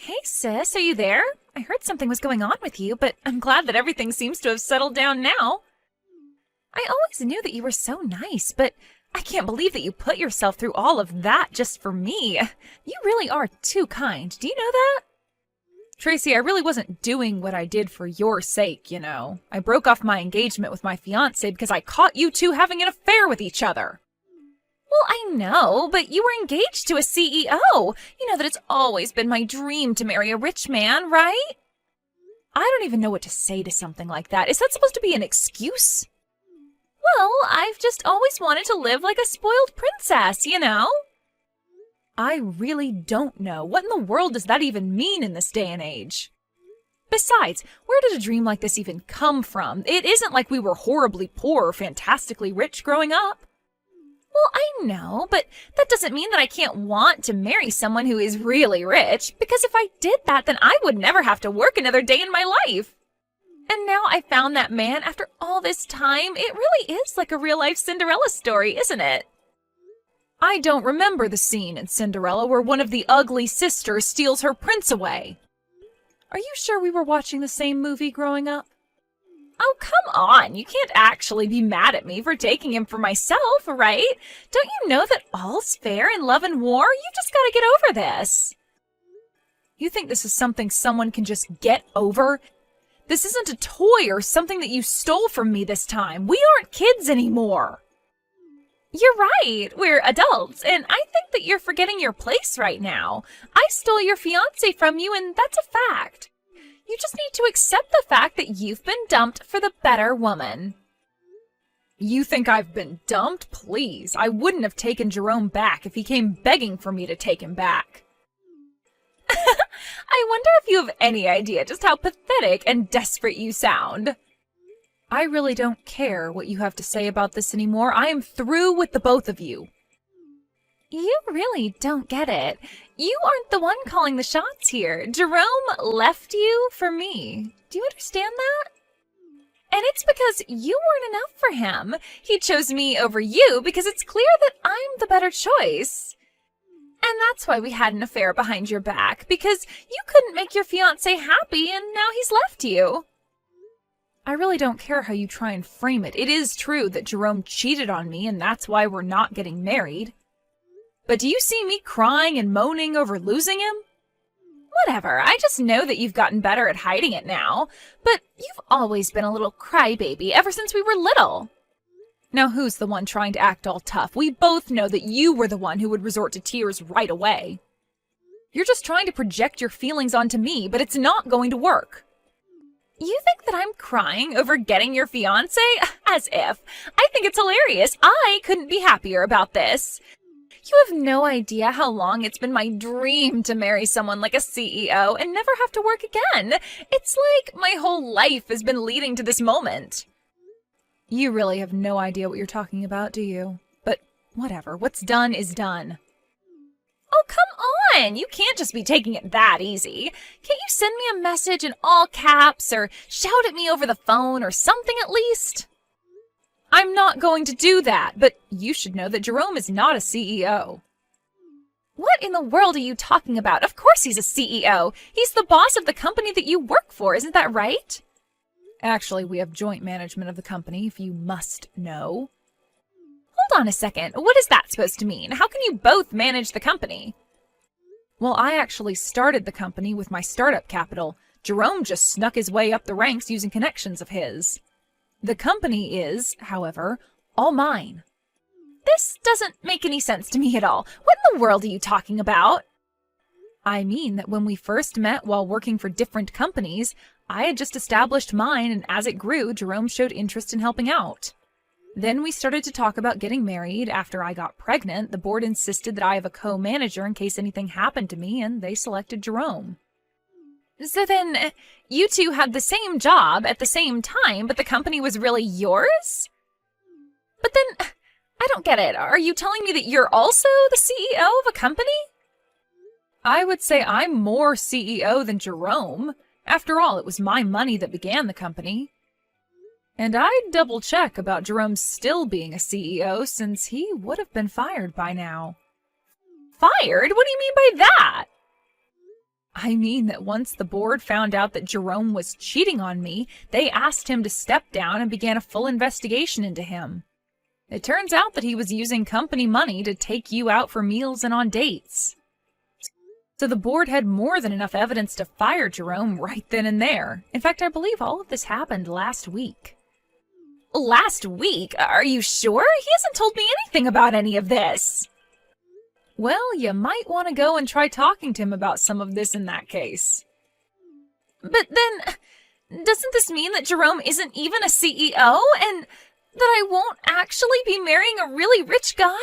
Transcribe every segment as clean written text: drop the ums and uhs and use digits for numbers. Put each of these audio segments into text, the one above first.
Hey sis, are you there? I heard something was going on with you, but I'm glad that everything seems to have settled down now. I always knew that you were so nice, but I can't believe that you put yourself through all of that just for me. You really are too kind. Do you know that? Tracy, I really wasn't doing what I did for your sake, you know. I broke off my engagement with my fiancé because I caught you two having an affair with each other. Well, I know, but you were engaged to a CEO. You know that it's always been my dream to marry a rich man, right? I don't even know what to say to something like that. Is that supposed to be an excuse? Well, I've just always wanted to live like a spoiled princess, you know? I really don't know. What in the world does that even mean in this day and age? Besides, where did a dream like this even come from? It isn't like we were horribly poor or fantastically rich growing up. Well, I know, but that doesn't mean that I can't want to marry someone who is really rich, because if I did that, then I would never have to work another day in my life. And now I found that man after all this time. It really is like a real-life Cinderella story, isn't it? I don't remember the scene in Cinderella where one of the ugly sisters steals her prince away. Are you sure we were watching the same movie growing up? Oh, come on. You can't actually be mad at me for taking him for myself, right? Don't you know that all's fair in love and war? You just gotta get over this. You think this is something someone can just get over? This isn't a toy or something that you stole from me this time. We aren't kids anymore. You're right. We're adults, and I think that you're forgetting your place right now. I stole your fiancé from you, and that's a fact. You just need to accept the fact that you've been dumped for the better woman. You think I've been dumped? Please. I wouldn't have taken Jerome back if he came begging for me to take him back. I wonder if you have any idea just how pathetic and desperate you sound. I really don't care what you have to say about this anymore. I am through with the both of you. You really don't get it. You aren't the one calling the shots here. Jerome left you for me. Do you understand that? And it's because you weren't enough for him. He chose me over you because it's clear that I'm the better choice. And that's why we had an affair behind your back, because you couldn't make your fiancé happy and now he's left you. I really don't care how you try and frame it. It is true that Jerome cheated on me and that's why we're not getting married. But do you see me crying and moaning over losing him? Whatever, I just know that you've gotten better at hiding it now. But you've always been a little crybaby ever since we were little. Now who's the one trying to act all tough? We both know that you were the one who would resort to tears right away. You're just trying to project your feelings onto me, but it's not going to work. You think that I'm crying over getting your fiancé? As if. I think it's hilarious. I couldn't be happier about this. You have no idea how long it's been my dream to marry someone like a CEO and never have to work again. It's like my whole life has been leading to this moment. You really have no idea what you're talking about, do you? But whatever, what's done is done. Oh, come on! You can't just be taking it that easy. Can't you send me a message in all caps or shout at me over the phone or something at least? I'm not going to do that, but you should know that Jerome is not a CEO. What in the world are you talking about? Of course he's a CEO. He's the boss of the company that you work for, isn't that right? Actually, we have joint management of the company, if you must know. Hold on a second. What is that supposed to mean? How can you both manage the company? Well, I actually started the company with my startup capital. Jerome just snuck his way up the ranks using connections of his. The company is, however, all mine. This doesn't make any sense to me at all. What in the world are you talking about? I mean that when we first met while working for different companies, I had just established mine, and as it grew, Jerome showed interest in helping out. Then we started to talk about getting married. After I got pregnant, the board insisted that I have a co-manager in case anything happened to me, and they selected Jerome. So then, you two had the same job at the same time, but the company was really yours? But then, I don't get it. Are you telling me that you're also the CEO of a company? I would say I'm more CEO than Jerome. After all, it was my money that began the company. And I'd double-check about Jerome still being a CEO, since he would have been fired by now. Fired? What do you mean by that? I mean that once the board found out that Jerome was cheating on me, they asked him to step down and began a full investigation into him. It turns out that he was using company money to take you out for meals and on dates. So the board had more than enough evidence to fire Jerome right then and there. In fact, I believe all of this happened last week. Last week? Are you sure? He hasn't told me anything about any of this. Well, you might want to go and try talking to him about some of this in that case. But then, doesn't this mean that Jerome isn't even a CEO and that I won't actually be marrying a really rich guy?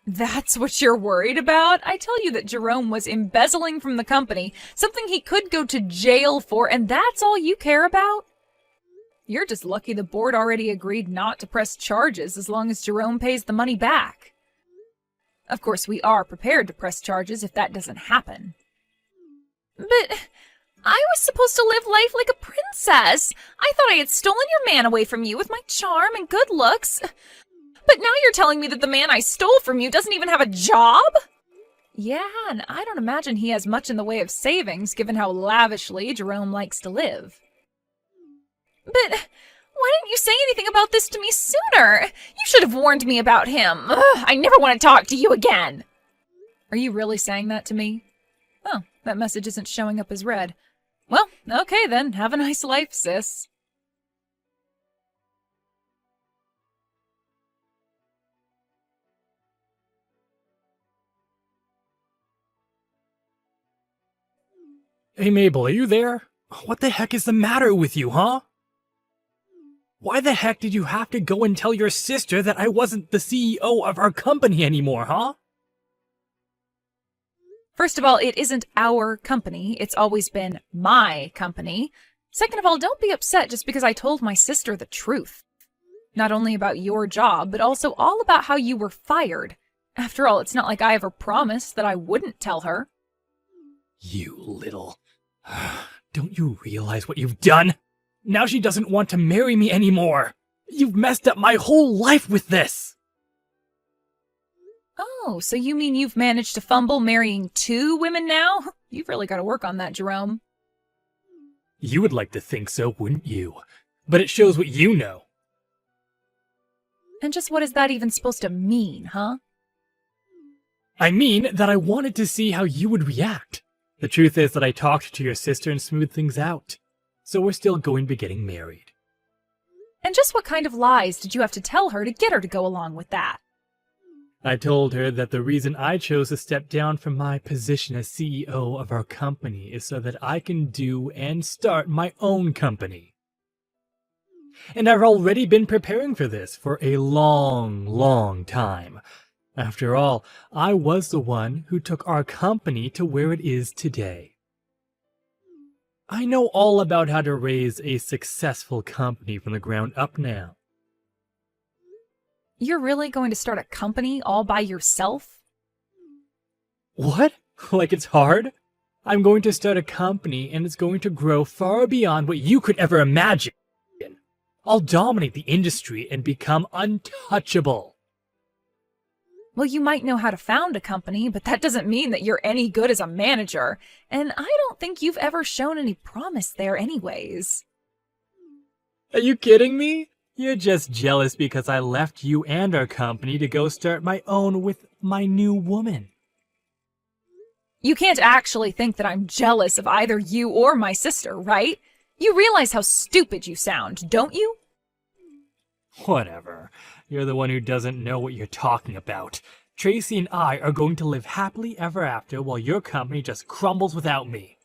That's what you're worried about? I tell you that Jerome was embezzling from the company, something he could go to jail for, and that's all you care about? You're just lucky the board already agreed not to press charges as long as Jerome pays the money back. Of course, we are prepared to press charges if that doesn't happen. But I was supposed to live life like a princess. I thought I had stolen your man away from you with my charm and good looks. But now you're telling me that the man I stole from you doesn't even have a job? Yeah, and I don't imagine he has much in the way of savings, given how lavishly Jerome likes to live. But why didn't you say anything about this to me sooner? You should have warned me about him. Ugh, I never want to talk to you again. Are you really saying that to me? Oh, that message isn't showing up as read. Well, okay then. Have a nice life, sis. Hey Mabel, are you there? What the heck is the matter with you, huh? Why the heck did you have to go and tell your sister that I wasn't the CEO of our company anymore, huh? First of all, it isn't our company. It's always been my company. Second of all, don't be upset just because I told my sister the truth. Not only about your job, but also all about how you were fired. After all, it's not like I ever promised that I wouldn't tell her. You little... Don't you realize what you've done? Now she doesn't want to marry me anymore. You've messed up my whole life with this. Oh, so you mean you've managed to fumble marrying 2 women now? You've really got to work on that, Jerome. You would like to think so, wouldn't you? But it shows what you know. And just what is that even supposed to mean, huh? I mean that I wanted to see how you would react. The truth is that I talked to your sister and smoothed things out. So we're still going to be getting married. And just what kind of lies did you have to tell her to get her to go along with that? I told her that the reason I chose to step down from my position as CEO of our company is so that I can do and start my own company. And I've already been preparing for this for a long, long time. After all, I was the one who took our company to where it is today. I know all about how to raise a successful company from the ground up now. You're really going to start a company all by yourself? What? Like it's hard? I'm going to start a company and it's going to grow far beyond what you could ever imagine. I'll dominate the industry and become untouchable. Well, you might know how to found a company, but that doesn't mean that you're any good as a manager. And I don't think you've ever shown any promise there anyways. Are you kidding me? You're just jealous because I left you and our company to go start my own with my new woman. You can't actually think that I'm jealous of either you or my sister, right? You realize how stupid you sound, don't you? Whatever. You're the one who doesn't know what you're talking about. Tracy and I are going to live happily ever after while your company just crumbles without me.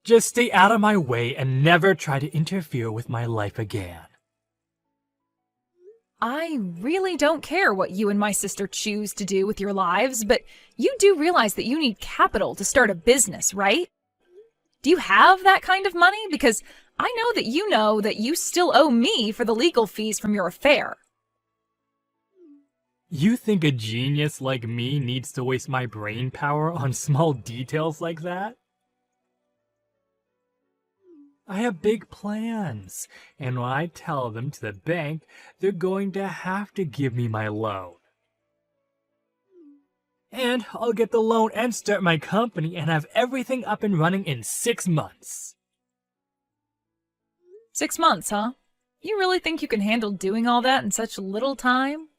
Just stay out of my way and never try to interfere with my life again. I really don't care what you and my sister choose to do with your lives, but you do realize that you need capital to start a business, right? Do you have that kind of money? Because I know that you still owe me for the legal fees from your affair. You think a genius like me needs to waste my brain power on small details like that? I have big plans, and when I tell them to the bank, they're going to have to give me my loan. And I'll get the loan and start my company and have everything up and running in 6 months. 6 months, huh? You really think you can handle doing all that in such little time?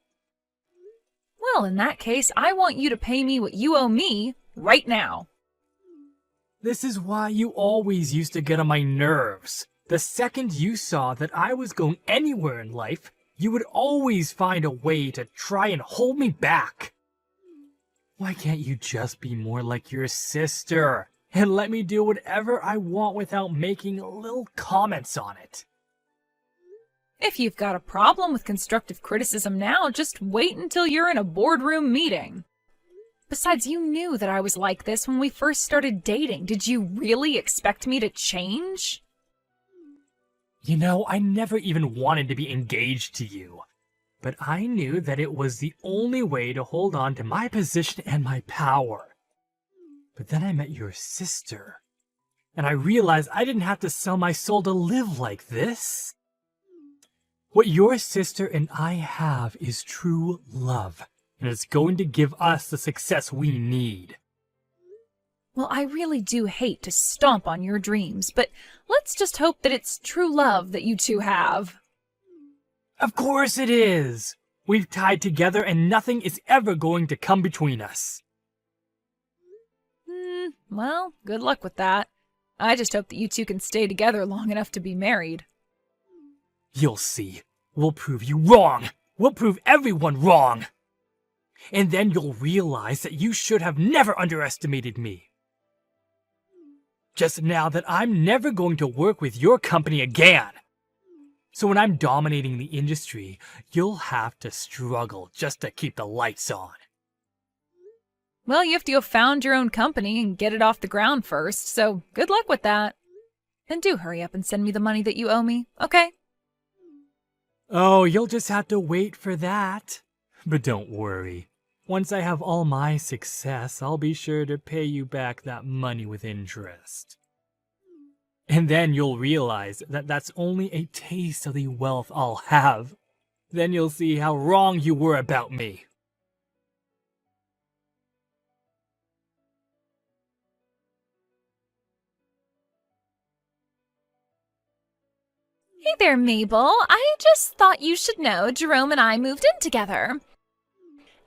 Well, in that case, I want you to pay me what you owe me right now. This is why you always used to get on my nerves. The second you saw that I was going anywhere in life, you would always find a way to try and hold me back. Why can't you just be more like your sister and let me do whatever I want without making little comments on it? If you've got a problem with constructive criticism now, just wait until you're in a boardroom meeting. Besides, you knew that I was like this when we first started dating. Did you really expect me to change? You know, I never even wanted to be engaged to you. But I knew that it was the only way to hold on to my position and my power. But then I met your sister, and I realized I didn't have to sell my soul to live like this. What your sister and I have is true love, and it's going to give us the success we need. Well, I really do hate to stomp on your dreams, but let's just hope that it's true love that you two have. Of course it is! We've tied together and nothing is ever going to come between us. Well, good luck with that. I just hope that you two can stay together long enough to be married. You'll see. We'll prove you wrong. We'll prove everyone wrong. And then you'll realize that you should have never underestimated me. Just now that I'm never going to work with your company again. So when I'm dominating the industry, you'll have to struggle just to keep the lights on. Well, you have to go found your own company and get it off the ground first, so good luck with that. And do hurry up and send me the money that you owe me, okay? Oh, you'll just have to wait for that. But don't worry. Once I have all my success, I'll be sure to pay you back that money with interest. And then you'll realize that that's only a taste of the wealth I'll have. Then you'll see how wrong you were about me. Hey there, Mabel. I just thought you should know Jerome and I moved in together.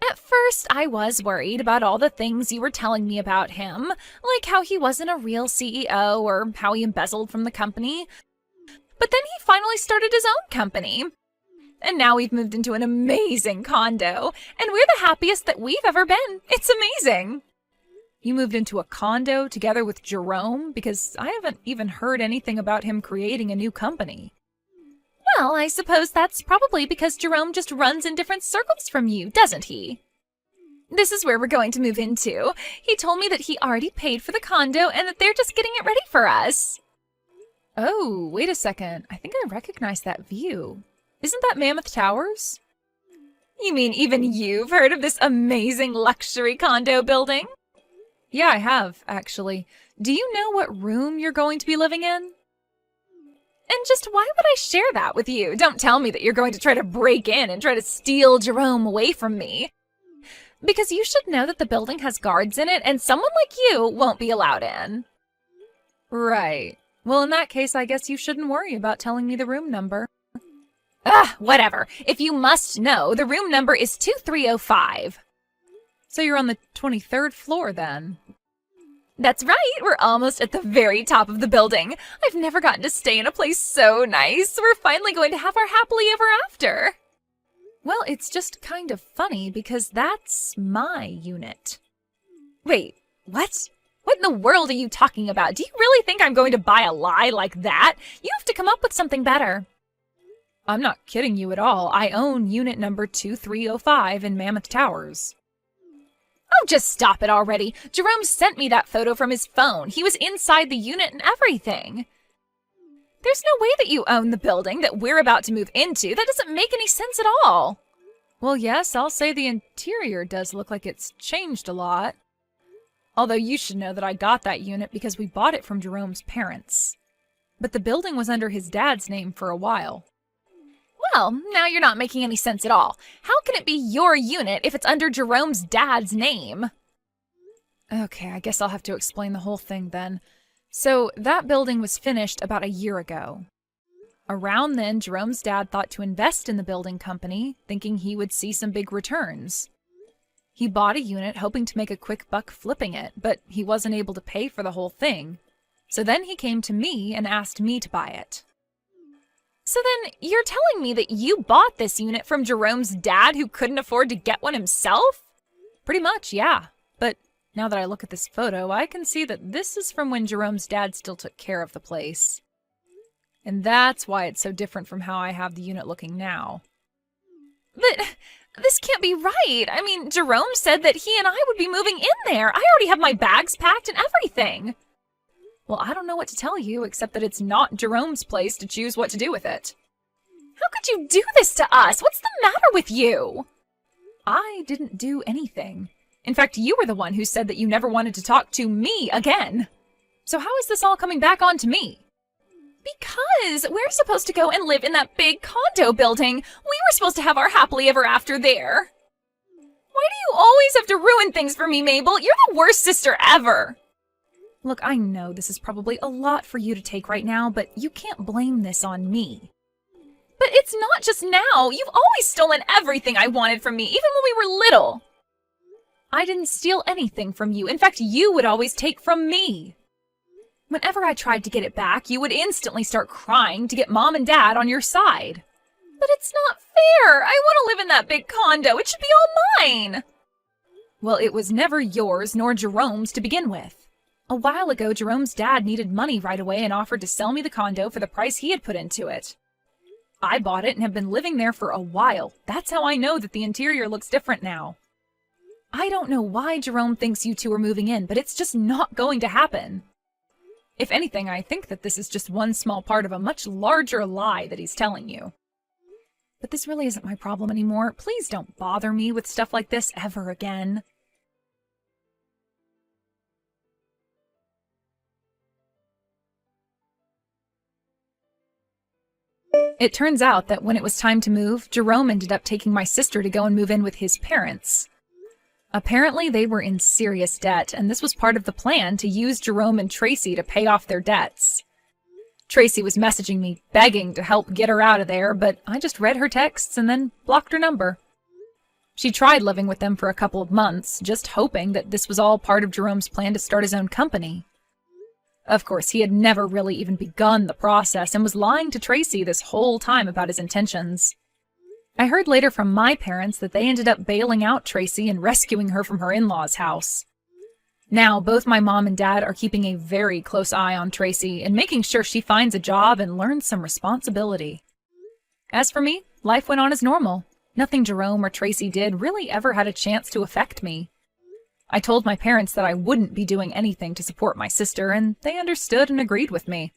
At first, I was worried about all the things you were telling me about him, like how he wasn't a real CEO or how he embezzled from the company. But then he finally started his own company. And now we've moved into an amazing condo, and we're the happiest that we've ever been. It's amazing. You moved into a condo together with Jerome? Because I haven't even heard anything about him creating a new company. Well, I suppose that's probably because Jerome just runs in different circles from you, doesn't he? This is where we're going to move into. He told me that he already paid for the condo and that they're just getting it ready for us. Oh, wait a second. I think I recognize that view. Isn't that Mammoth Towers? You mean even you've heard of this amazing luxury condo building? Yeah, I have, actually. Do you know what room you're going to be living in? And just why would I share that with you? Don't tell me that you're going to try to break in and try to steal Jerome away from me. Because you should know that the building has guards in it and someone like you won't be allowed in. Right. Well, in that case, I guess you shouldn't worry about telling me the room number. Whatever. If you must know, the room number is 2305. So you're on the 23rd floor then? That's right, we're almost at the very top of the building. I've never gotten to stay in a place so nice. We're finally going to have our happily ever after. Well, it's just kind of funny because that's my unit. Wait, what? What in the world are you talking about? Do you really think I'm going to buy a lie like that? You have to come up with something better. I'm not kidding you at all. I own unit number 2305 in Mammoth Towers. Oh, just stop it already. Jerome sent me that photo from his phone. He was inside the unit and everything. There's no way that you own the building that we're about to move into. That doesn't make any sense at all. Well, yes, I'll say the interior does look like it's changed a lot. Although you should know that I got that unit because we bought it from Jerome's parents. But the building was under his dad's name for a while. Well, now you're not making any sense at all. How can it be your unit if it's under Jerome's dad's name? Okay, I guess I'll have to explain the whole thing then. So, that building was finished about a year ago. Around then, Jerome's dad thought to invest in the building company, thinking he would see some big returns. He bought a unit hoping to make a quick buck flipping it, but he wasn't able to pay for the whole thing. So then he came to me and asked me to buy it. So then, you're telling me that you bought this unit from Jerome's dad who couldn't afford to get one himself? Pretty much, yeah. But now that I look at this photo, I can see that this is from when Jerome's dad still took care of the place. And that's why it's so different from how I have the unit looking now. But this can't be right. I mean, Jerome said that he and I would be moving in there. I already have my bags packed and everything. Well, I don't know what to tell you, except that it's not Jerome's place to choose what to do with it. How could you do this to us? What's the matter with you? I didn't do anything. In fact, you were the one who said that you never wanted to talk to me again. So how is this all coming back on to me? Because we're supposed to go and live in that big condo building. We were supposed to have our happily ever after there. Why do you always have to ruin things for me, Mabel? You're the worst sister ever. Look, I know this is probably a lot for you to take right now, but you can't blame this on me. But it's not just now. You've always stolen everything I wanted from me, even when we were little. I didn't steal anything from you. In fact, you would always take from me. Whenever I tried to get it back, you would instantly start crying to get Mom and Dad on your side. But it's not fair. I want to live in that big condo. It should be all mine. Well, it was never yours nor Jerome's to begin with. A while ago, Jerome's dad needed money right away and offered to sell me the condo for the price he had put into it. I bought it and have been living there for a while. That's how I know that the interior looks different now. I don't know why Jerome thinks you two are moving in, but it's just not going to happen. If anything, I think that this is just one small part of a much larger lie that he's telling you. But this really isn't my problem anymore. Please don't bother me with stuff like this ever again. It turns out that when it was time to move, Jerome ended up taking my sister to go and move in with his parents. Apparently, they were in serious debt, and this was part of the plan to use Jerome and Tracy to pay off their debts. Tracy was messaging me, begging to help get her out of there, but I just read her texts and then blocked her number. She tried living with them for a couple of months, just hoping that this was all part of Jerome's plan to start his own company. Of course, he had never really even begun the process and was lying to Tracy this whole time about his intentions. I heard later from my parents that they ended up bailing out Tracy and rescuing her from her in-laws' house. Now, both my mom and dad are keeping a very close eye on Tracy and making sure she finds a job and learns some responsibility. As for me, life went on as normal. Nothing Jerome or Tracy did really ever had a chance to affect me. I told my parents that I wouldn't be doing anything to support my sister, and they understood and agreed with me.